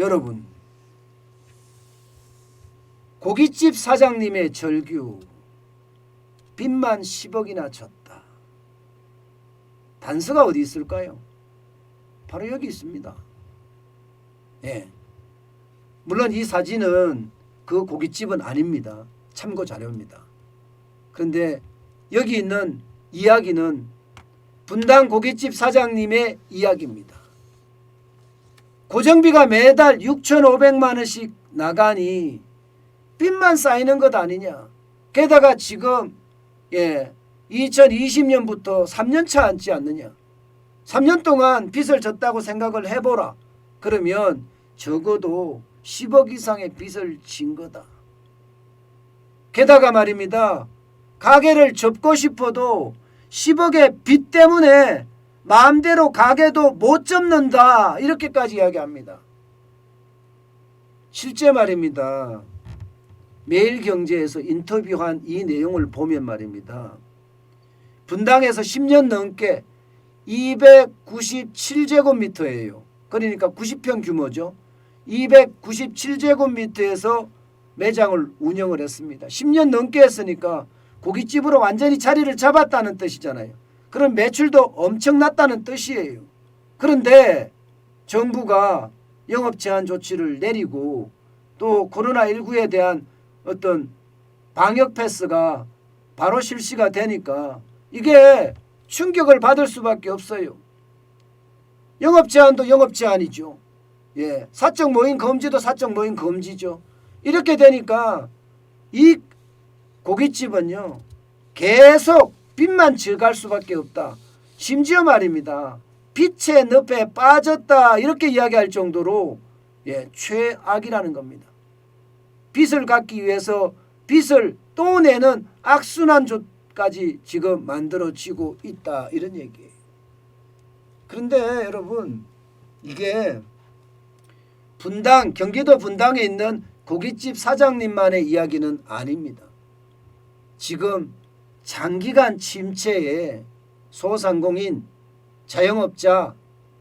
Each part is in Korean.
여러분, 고깃집 사장님의 절규 빚만 10억이나 졌다. 단서가 어디 있을까요? 바로 여기 있습니다. 예. 물론 이 사진은 그 고깃집은 아닙니다. 참고 자료입니다. 그런데 여기 있는 이야기는 분당 고깃집 사장님의 이야기입니다. 고정비가 매달 6,500만 원씩 나가니 빚만 쌓이는 것 아니냐. 게다가 지금 2020년부터 3년차 앉지 않느냐. 3년 동안 빚을 졌다고 생각을 해보라. 그러면 적어도 10억 이상의 빚을 진 거다. 게다가 말입니다. 가게를 접고 싶어도 10억의 빚 때문에 마음대로 가게도 못 접는다. 이렇게까지 이야기합니다. 실제 말입니다. 매일경제에서 인터뷰한 이 내용을 보면 말입니다. 분당에서 10년 넘게 297제곱미터예요. 그러니까 90평 규모죠. 297제곱미터에서 매장을 운영을 했습니다. 10년 넘게 했으니까 고깃집으로 완전히 자리를 잡았다는 뜻이잖아요. 그럼 매출도 엄청났다는 뜻이에요. 그런데 정부가 영업제한 조치를 내리고 또 코로나19에 대한 어떤 방역 패스가 바로 실시가 되니까 이게 충격을 받을 수밖에 없어요. 영업제한도 영업제한이죠. 사적 모임 금지도 사적 모임 금지죠. 이렇게 되니까 이 고깃집은요 계속 빚만 져갈 수밖에 없다. 심지어 말입니다. 빚의 늪에 빠졌다 이렇게 이야기할 정도로 최악이라는 겁니다. 빚을 갚기 위해서 빚을 또 내는 악순환조까지 지금 만들어지고 있다 이런 얘기예요. 그런데 여러분 이게 분당 경기도 분당에 있는 고깃집 사장님만의 이야기는 아닙니다. 지금 장기간 침체에 소상공인, 자영업자,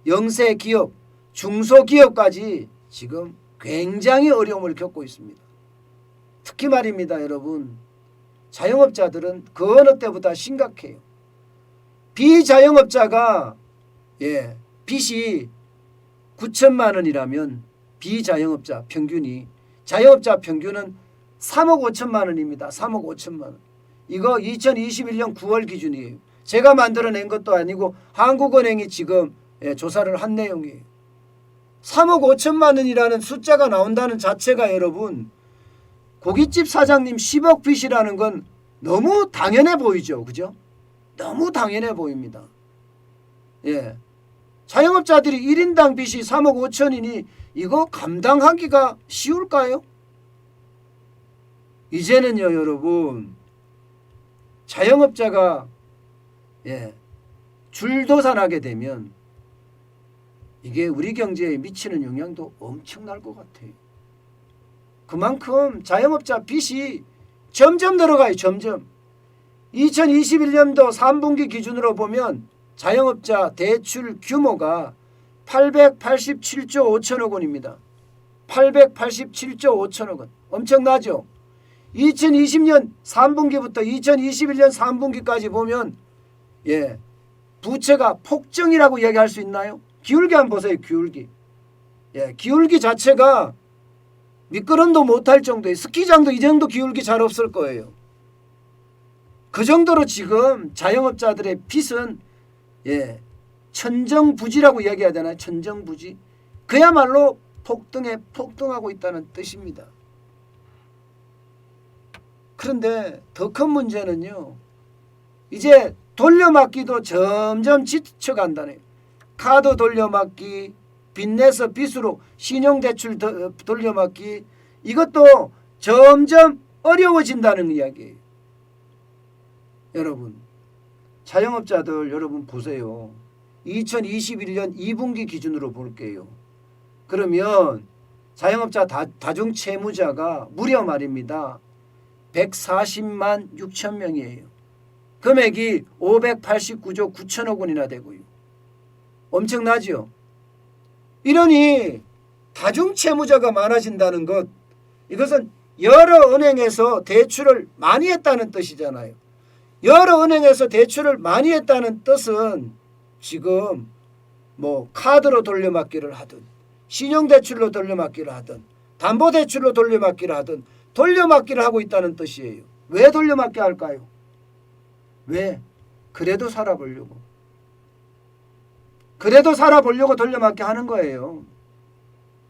영세기업, 중소기업까지 지금 굉장히 어려움을 겪고 있습니다. 특히 말입니다. 여러분 자영업자들은 그 어느 때보다 심각해요. 비자영업자가 빚이 9천만 원이라면 비자영업자 평균이 자영업자 평균은 3억 5천만 원입니다. 3억 5천만 원. 이거 2021년 9월 기준이에요. 제가 만들어낸 것도 아니고 한국은행이 지금 조사를 한 내용이에요. 3억 5천만 원이라는 숫자가 나온다는 자체가 여러분 고깃집 사장님 10억 빚이라는 건 너무 당연해 보이죠. 그죠? 너무 당연해 보입니다. 자영업자들이 1인당 빚이 3억 5천이니 이거 감당하기가 쉬울까요? 이제는요 여러분 자영업자가 줄도산하게 되면 이게 우리 경제에 미치는 영향도 엄청날 것 같아요. 그만큼 자영업자 빚이 점점 늘어가요. 점점. 2021년도 3분기 기준으로 보면 자영업자 대출 규모가 887조 5천억 원입니다. 887조 5천억 원. 엄청나죠? 2020년 3분기부터 2021년 3분기까지 보면 부채가 폭증이라고 이야기할 수 있나요? 기울기 한번 보세요. 기울기. 기울기 자체가 미끄럼도 못할 정도의 스키장도 이 정도 기울기 잘 없을 거예요. 그 정도로 지금 자영업자들의 빚은 천정부지라고 이야기해야 되나요? 천정부지. 그야말로 폭등하고 있다는 뜻입니다. 그런데 더 큰 문제는요. 이제 돌려막기도 점점 지쳐간다네요. 카드 돌려막기, 빚내서 빚으로 신용대출 돌려막기 이것도 점점 어려워진다는 이야기예요. 여러분 자영업자들 여러분 보세요. 2021년 2분기 기준으로 볼게요. 그러면 자영업자 다중채무자가 무려 말입니다. 140만 6천 명이에요. 금액이 589조 9천억 원이나 되고요. 엄청나죠? 이러니 다중채무자가 많아진다는 것, 이것은 여러 은행에서 대출을 많이 했다는 뜻이잖아요. 여러 은행에서 대출을 많이 했다는 뜻은 지금 뭐 카드로 돌려막기를 하든 신용대출로 돌려막기를 하든 담보대출로 돌려막기를 하든 돌려막기를 하고 있다는 뜻이에요. 왜 돌려막기 할까요? 왜? 그래도 살아보려고. 그래도 살아보려고 돌려막기 하는 거예요.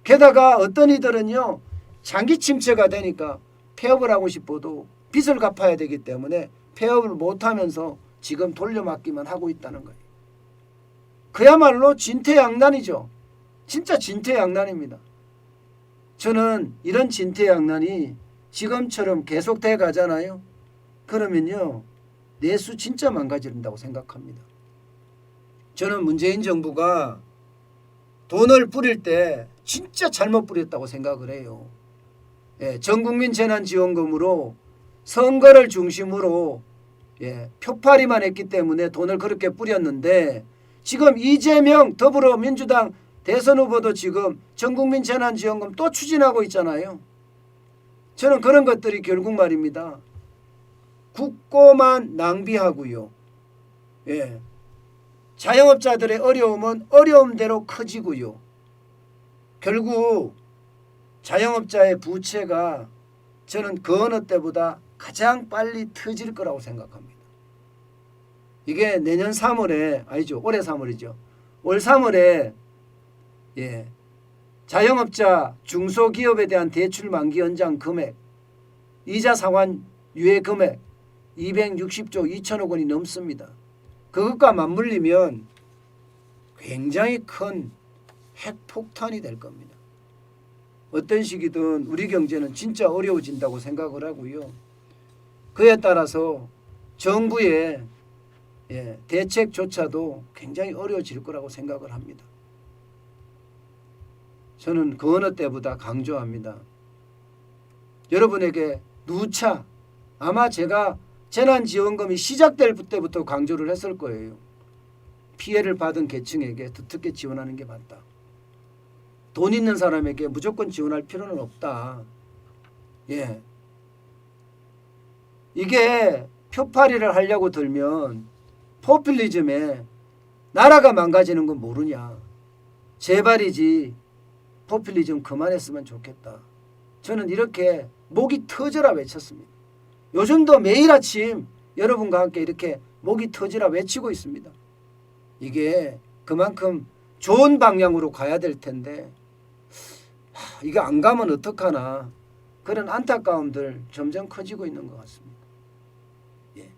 게다가 어떤 이들은요, 장기 침체가 되니까 폐업을 하고 싶어도 빚을 갚아야 되기 때문에 폐업을 못하면서 지금 돌려막기만 하고 있다는 거예요. 그야말로 진퇴양난이죠. 진짜 진퇴양난입니다. 저는 이런 진퇴양난이 지금처럼 계속돼 가잖아요. 그러면요, 내수 진짜 망가진다고 생각합니다. 저는 문재인 정부가 돈을 뿌릴 때 진짜 잘못 뿌렸다고 생각을 해요. 전국민 재난지원금으로 선거를 중심으로 표파리만 했기 때문에 돈을 그렇게 뿌렸는데 지금 이재명 더불어민주당 대선 후보도 지금 전국민 재난지원금 또 추진하고 있잖아요. 저는 그런 것들이 결국 말입니다. 국고만 낭비하고요. 자영업자들의 어려움은 어려움대로 커지고요. 결국 자영업자의 부채가 저는 그 어느 때보다 가장 빨리 터질 거라고 생각합니다. 이게 내년 3월에 아니죠. 올해 3월이죠. 올 3월에 자영업자 중소기업에 대한 대출 만기 연장 금액, 이자 상환 유예 금액 260조 2천억 원이 넘습니다. 그것과 맞물리면 굉장히 큰 핵폭탄이 될 겁니다. 어떤 시기든 우리 경제는 진짜 어려워진다고 생각을 하고요. 그에 따라서 정부의 대책조차도 굉장히 어려워질 거라고 생각을 합니다. 저는 그 어느 때보다 강조합니다. 여러분에게 누차 아마 제가 재난지원금이 시작될 때부터 강조를 했을 거예요. 피해를 받은 계층에게 더 특히 지원하는 게 맞다. 돈 있는 사람에게 무조건 지원할 필요는 없다. 이게 표파리를 하려고 들면 포퓰리즘에 나라가 망가지는 건 모르냐. 제발이지 포퓰리즘 그만했으면 좋겠다. 저는 이렇게 목이 터져라 외쳤습니다. 요즘도 매일 아침 여러분과 함께 이렇게 목이 터지라 외치고 있습니다. 이게 그만큼 좋은 방향으로 가야 될 텐데 이게 안 가면 어떡하나 그런 안타까움들 점점 커지고 있는 것 같습니다. 예.